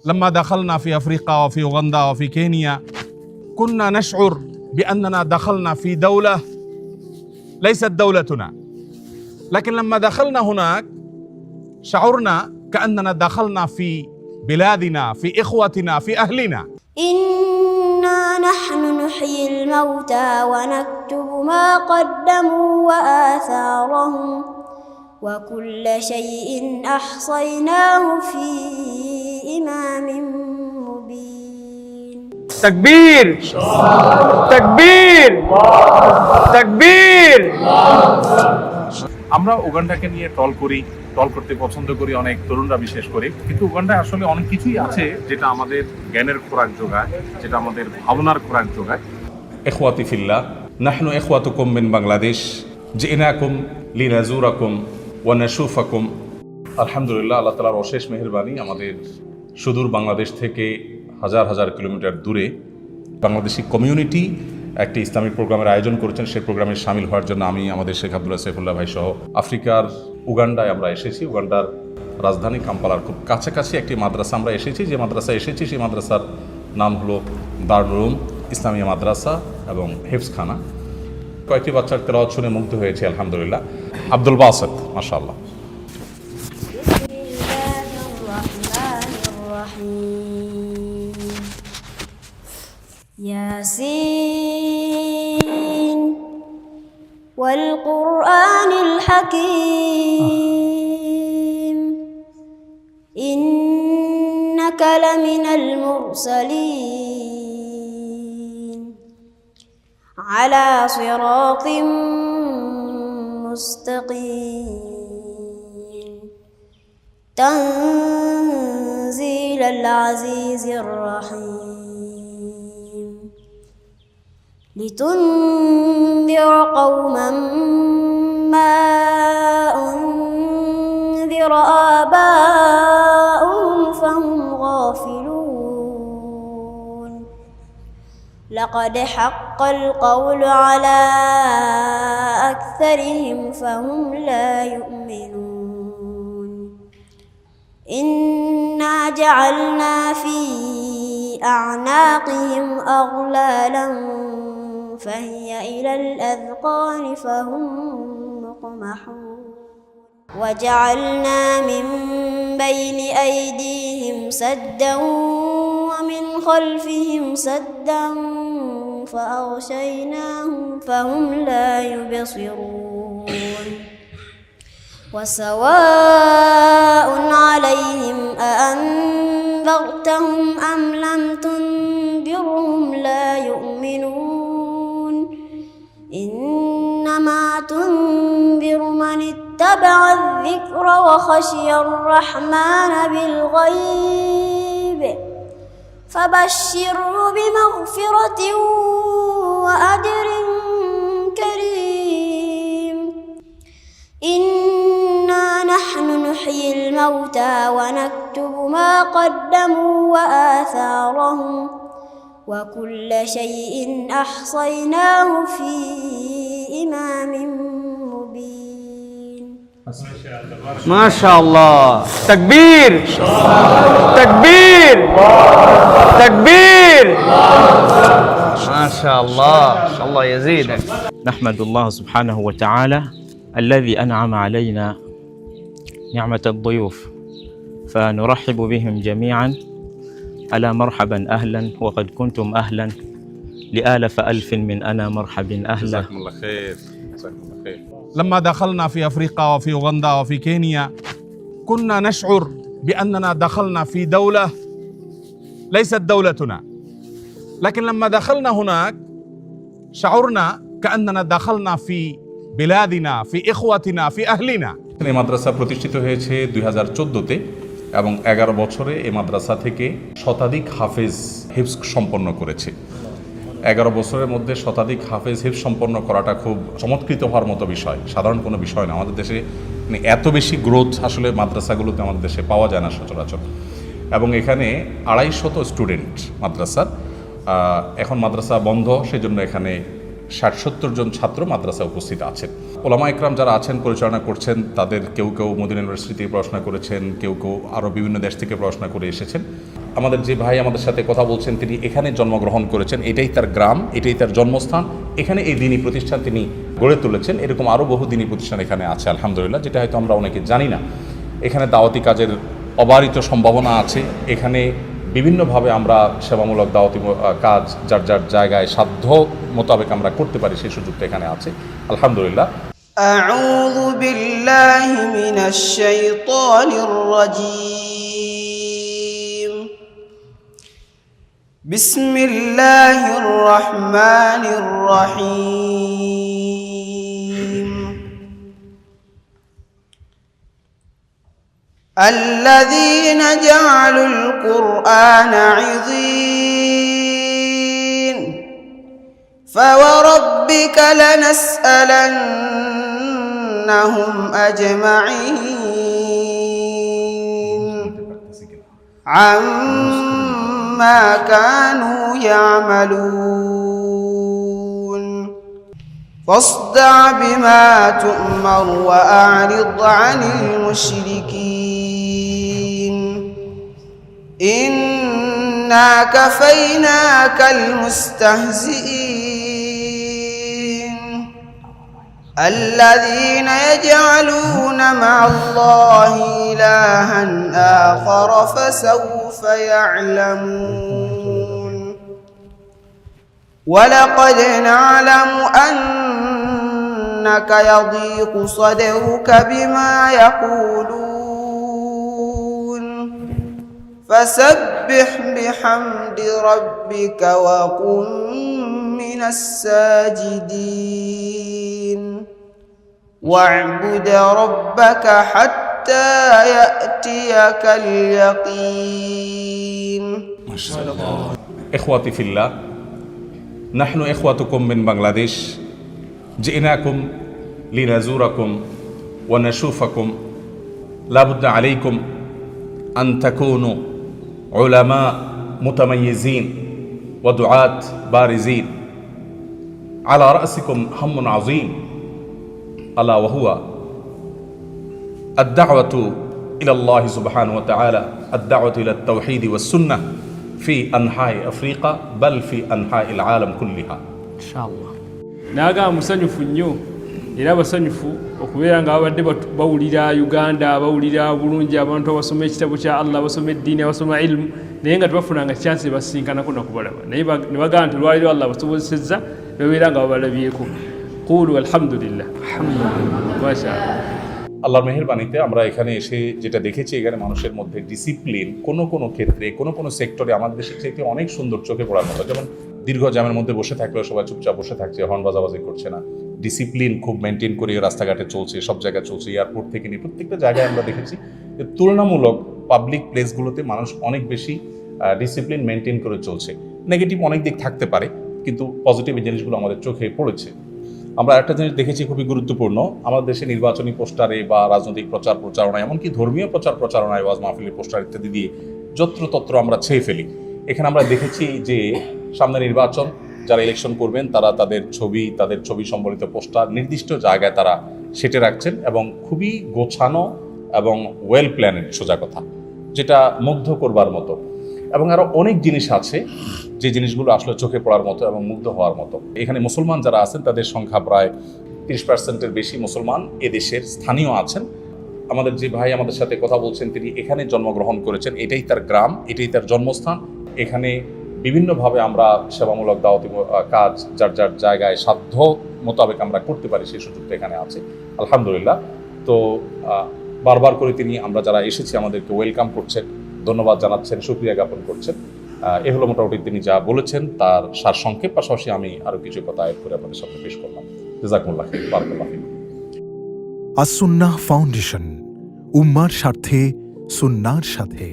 لما دخلنا في أفريقيا وفي أوغندا وفي كينيا كنا نشعر بأننا دخلنا في دولة ليست دولتنا، لكن لما دخلنا هناك شعرنا كأننا دخلنا في بلادنا، في إخوتنا، في أهلنا. إنا نحن نحيي الموتى ونكتب ما قدموا وآثارهم وكل شيء أحصيناه في إمام مبين. تكبير تكبير تكبীর। আমরা উগান্ডাকে নিয়ে টল করতে পছন্দ করি, অনেক তরুণরা বিশেষ করে, কিন্তু উগান্ডায় আসলে অনেক কিছুই আছে যেটা আমাদের জ্ঞানের খোরাক যোগায়, যেটা আমাদের ভাবনার খোরাক যোগায়। إخوتي في الله، نحن إخوتكم من بنغلاديش، جئناكم لنزوركم ونشوفكم। আলহামদুলিল্লাহ, আল্লাহ তাআলার অশেষ মেহেরবানি, আমাদের সুদূর বাংলাদেশ থেকে হাজার হাজার কিলোমিটার দূরে বাংলাদেশি কমিউনিটি একটি ইসলামিক প্রোগ্রামের আয়োজন করেছেন। সেই প্রোগ্রামে সামিল হওয়ার জন্য আমি, আমাদের শেখ আব্দুল্লাহ সাইফুল্লাহ ভাই সহ আফ্রিকার উগান্ডায় আমরা এসেছি। উগান্ডার রাজধানী কাম্পালার খুব কাছাকাছি একটি মাদ্রাসা আমরা এসেছি। যে মাদ্রাসায় এসেছি সেই মাদ্রাসার নাম হলো দারুল ইসলামিয়া মাদ্রাসা এবং হেফজখানা। কয়েকটি বাচ্চার তেলাওয়াত শুনে মুগ্ধ হয়েছে আলহামদুলিল্লাহ। আব্দুল বাসেত, মাশাআল্লাহ। ياسين والقرآن الحكيم إنك لمن المرسلين على صراط مستقيم تنزيل العزيز الرحيم لتنذر قوما ما أنذر آباؤهم فهم غافلون لقد حق القول على أكثرهم فهم لا يؤمنون إنا جعلنا في أعناقهم أغلالا فهي إلى الأذقان فهم مقمحون وجعلنا من بين أيديهم سدا ومن خلفهم سدا فأغشيناهم فهم لا يبصرون وسواء عليهم أأنذرتهم أم لم تنذرهم لا يؤمنون إنما تنذر من اتبع الذكر وخشي الرحمن بالغيب فبشره بمغفرة وأجر كريم إنا نحن نحيي الموتى ونكتب ما قدموا وآثارهم وكل شيء أحصيناه في إمام مبين. ما شاء الله. تكبير تكبير تكبير. ما شاء الله، ما شاء الله يزيدك. نحمد الله سبحانه وتعالى الذي أنعم علينا نعمة الضيوف، فنرحب بهم جميعا. ألا مرحبا أهلا، وقد كنتم أهلا لآلف ألف من أنا مرحب أهلا. جزاكم الله خير، جزاكم الله خير. لما دخلنا في أفريقيا وفي أوغندا وفي كينيا كنا نشعر بأننا دخلنا في دولة ليست دولتنا، لكن لما دخلنا هناك شعرنا كأننا دخلنا في بلادنا، في إخوتنا، في أهلنا. এই মাদ্রাসা প্রতিষ্ঠিত হয়েছে 2014-তে এবং 11 বছরে এই মাদ্রাসা থেকে শতাধিক হাফেজ হিফজ সম্পন্ন করেছে। 11 বছরের মধ্যে শতাধিক হাফেজ হিফজ সম্পন্ন করাটা খুব চমৎকৃত হওয়ার মতো বিষয়, সাধারণ কোনো বিষয় না। আমাদের দেশে এত বেশি গ্রোথ আসলে মাদ্রাসাগুলোতে আমাদের দেশে পাওয়া যায় না সচরাচর। এবং এখানে 250 স্টুডেন্ট মাদ্রাসার। এখন মাদ্রাসা বন্ধ, সেজন্য এখানে 60-70 জন ছাত্র মাদ্রাসায় উপস্থিত আছেন। ওলামা ইকরাম যারা আছেন পরিচালনা করছেন, তাদের কেউ কেউ মদিনা ইউনিভার্সিটি থেকে পড়াশোনা করেছেন, কেউ কেউ আরও বিভিন্ন দেশ থেকে পড়াশোনা করে এসেছেন। আমাদের যে ভাই আমাদের সাথে কথা বলছেন, তিনি এখানে জন্মগ্রহণ করেছেন, এটাই তার গ্রাম, এটাই তার জন্মস্থান, এখানে এই দিনী প্রতিষ্ঠান তিনি গড়ে তুলেছেন। এরকম আরও বহু দিনী প্রতিষ্ঠান এখানে আছে আলহামদুলিল্লাহ, যেটা হয়তো আমরা অনেকে জানি না। এখানে দাওয়াতি কাজের অবারিত সম্ভাবনা আছে। এখানে বিভিন্নভাবে আমরা সেবামূলক দাওয়াতি কাজ যার যার জায়গায় সাধ্য মোতাবেক আমরা করতে পারি, সেই সুযোগটা এখানে আছে আলহামদুলিল্লাহ। আউযু বিল্লাহি মিনাশ শাইতানির রাজীম। বিসমিল্লাহির রহমানির রহিম। الذين جعلوا القرآن عضين فوربك لنسألنهم أجمعين عما كانوا يعملون فاصدع بما تؤمر وأعرض عن المشركين إنا كفيناك المستهزئين الذين يجعلون مع الله إلها آخر فسوف يعلمون ولقد نعلم أنك يضيق صدرك بما يقولون فسبح بحمد ربك وكن من الساجدين واعبد ربك حتى يأتيك اليقين. إخواتي في الله، نحن إخوتكم من بنغلاديش، جئناكم لنزوركم ونشوفكم. لا بد عليكم أن تكونوا علماء متميزين ودعاة بارزين. على رأسكم هم عظيم ألا وهو الدعوة إلى الله سبحانه وتعالى، الدعوة إلى التوحيد والسنة في أنحاء أفريقيا بل في أنحاء العالم كلها إن شاء الله. naga musanyufu nnyo era basanyufu okubeera nga babadde bawulira Uganda, bawulira bulungi abantu abasoma ekitabo kya Allah, basoma eddiini, abasoma ilmu, naye nga tebafunanga chance basinkanako nakubalaba, naye ne bagamba nti lwaliro Allah basobozesezza babeera nga babalabyeko. Qulu alhamdulillah, মাশাআল্লাহ। আল্লাহর মেহেরবানিতে আমরা এখানে এসে যেটা দেখেছি, এখানে মানুষের মধ্যে ডিসিপ্লিন কোনো কোনো ক্ষেত্রে কোনো কোনো সেক্টরে আমাদের দেশের চাইতে অনেক সুন্দর চোখে পড়ার মতো। যেমন দীর্ঘ জ্যামের মধ্যে বসে থাকলেও সবাই চুপচাপ বসে থাকছে, হর্ন বাজাবাজি করছে না, ডিসিপ্লিন খুব মেনটেন করে রাস্তাঘাটে চলছে, সব জায়গায় চলছে, এয়ারপোর্ট থেকে নিয়ে প্রত্যেকটা জায়গায় আমরা দেখেছি যে তুলনামূলক পাবলিক প্লেসগুলোতে মানুষ অনেক বেশি ডিসিপ্লিন মেনটেন করে চলছে। নেগেটিভ অনেক দিক থাকতে পারে, কিন্তু পজিটিভ এই জিনিসগুলো আমাদের চোখে পড়েছে। আমরা একটা জিনিস দেখেছি খুবই গুরুত্বপূর্ণ, আমাদের দেশে নির্বাচনী পোস্টারে বা রাজনৈতিক প্রচার প্রচারণায়, এমনকি ধর্মীয় প্রচার প্রচারণায়, ওয়াজ মাহফিলের পোস্টার ইত্যাদি দিয়ে যত্রতত্র আমরা ছেয়ে ফেলি। এখানে আমরা দেখেছি যে সামনে নির্বাচন, যারা ইলেকশন করবেন তারা তাদের ছবি সম্বলিত পোস্টার নির্দিষ্ট জায়গায় তারা সেটে রাখছেন এবং খুবই গোছানো এবং ওয়েল প্ল্যানেড, সোজা কথা, যেটা মুগ্ধ করবার মতো। এবং আরও অনেক জিনিস আছে যে জিনিসগুলো আসলে চোখে পড়ার মতো এবং মুগ্ধ হওয়ার মতো। এখানে মুসলমান যারা আছেন তাদের সংখ্যা প্রায় 30%-এর বেশি মুসলমান এদেশের স্থানীয় আছেন। আমাদের যে ভাই আমাদের সাথে কথা বলছেন, তিনি এখানে জন্মগ্রহণ করেছেন, এটাই তার গ্রাম, এটাই তার জন্মস্থান। এখানে বিভিন্নভাবে আমরা সেবামূলক দাওয়াতি কাজ যার যার জায়গায় সাধ্য মোতাবেক আমরা করতে পারি, সেই সুযোগটা এখানে আছে আলহামদুলিল্লাহ। তো বারবার করে তিনি আমরা যারা এসেছি আমাদেরকে ওয়েলকাম করছেন, ধন্যবাদ জানাচ্ছেন, শুকরিয়া জ্ঞাপন করছেন। এ হলো মোটামুটি তিনি যা বলেছেন তার সারসংক্ষেপ। পাশাপাশি আমি আরও কিছু কথা অ্যাড করে আপনাদের সামনে পেশ করলাম। জাযাকুমুল্লাহ খাইর, বারাকাল্লাহু ফিকুম। আস-সুন্নাহ ফাউন্ডেশন, উম্মার স্বার্থে সুন্নাহর সাথে।